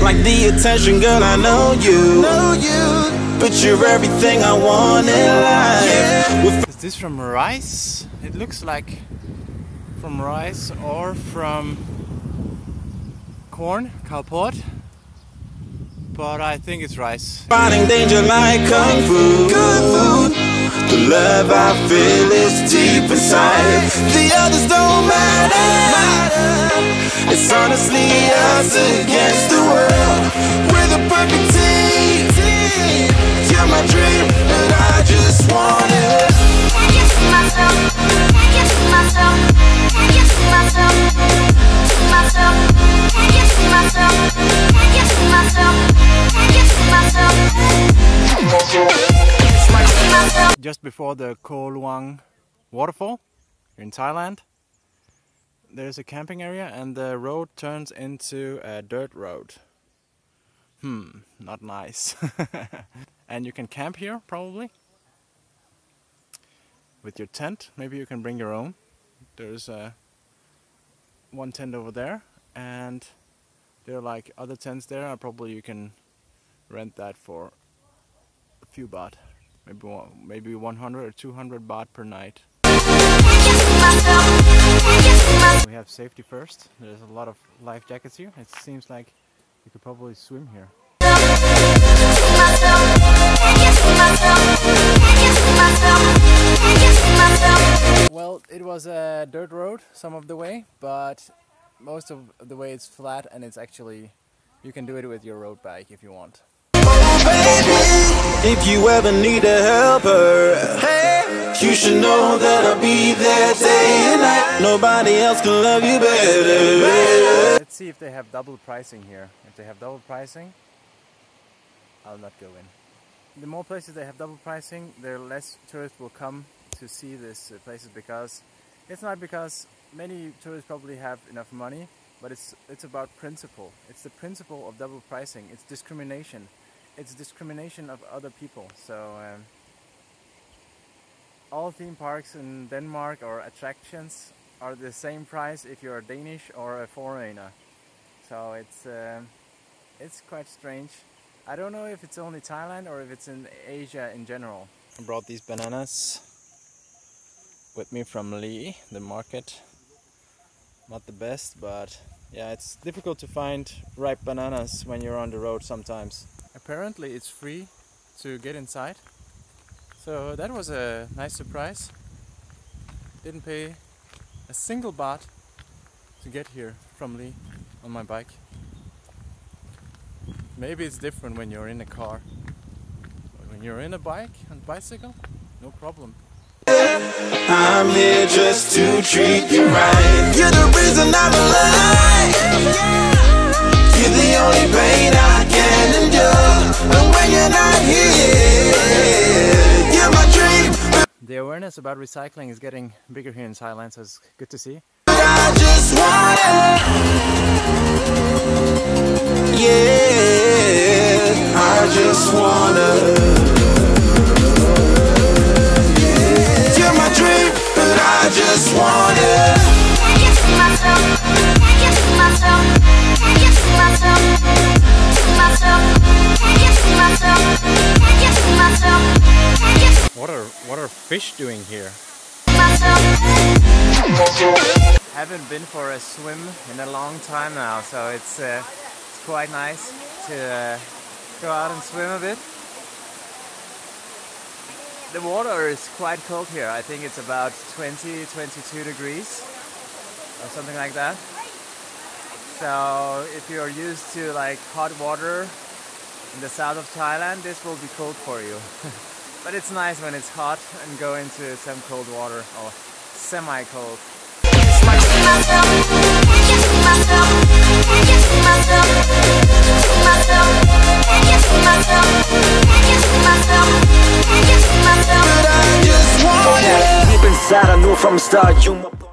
Like the attention, girl, I know you. But you're everything I want in life. Is this from rice? It looks like from rice or from corn, kalpot. But I think it's rice. Fighting danger like kung fu. The love I feel is deep inside. The others don't matter. It's honestly us against the world. We're the perfect team. You're my dream, and I just want it. Can you see myself? Can you see myself? Can you see myself? See myself? Can you see myself? Can you see myself? Can you see myself? Just before the Luang Waterfall in Thailand, there's a camping area and the road turns into a dirt road. Not nice. And you can camp here probably with your tent. Maybe you can bring your own. There's one tent over there, and there are like other tents there. Probably you can rent that for a few baht. Maybe 100 or 200 baht per night. We have safety first. There's a lot of life jackets here. It seems like you could probably swim here. Well, it was a dirt road some of the way, but most of the way it's flat, and it's actually, you can do it with your road bike if you want. If you ever need a helper, you should know that I'll be there day and night. Nobody else can love you better. Let's see if they have double pricing here. If they have double pricing, I'll not go in. The more places they have double pricing, the less tourists will come to see these places, because it's not because many tourists probably have enough money, but it's about principle. It's the principle of double pricing. It's discrimination. It's discrimination of other people. So all theme parks in Denmark or attractions are the same price if you're Danish or a foreigner. So it's quite strange. I don't know if it's only Thailand or if it's in Asia in general. I brought these bananas with me from Lee, the market. Not the best, but yeah, it's difficult to find ripe bananas when you're on the road sometimes. Apparently it's free to get inside, so that was a nice surprise. Didn't pay a single baht to get here from Lee on my bike. Maybe it's different when you're in a car, but when you're in a bicycle, no problem. I'm here just to treat you right. You're the reason I'm alive. You're the only pain I can endure. And when you're not here, you're my dream. The awareness about recycling is getting bigger here in Thailand, so it's good to see. I just wanna, yeah, I just wanna. I just want it. Can you see myself? Can you see myself? Can you see myself? See myself? Can you see myself? Can you see myself? Can you see What are fish doing here? Haven't been for a swim in a long time now, so it's quite nice to go out and swim a bit. The water is quite cold here. I think it's about 20-22 degrees or something like that. So if you're used to like hot water in the south of Thailand, this will be cold for you. But it's nice when it's hot and go into some cold water, or semi-cold. inside, I knew from the start you my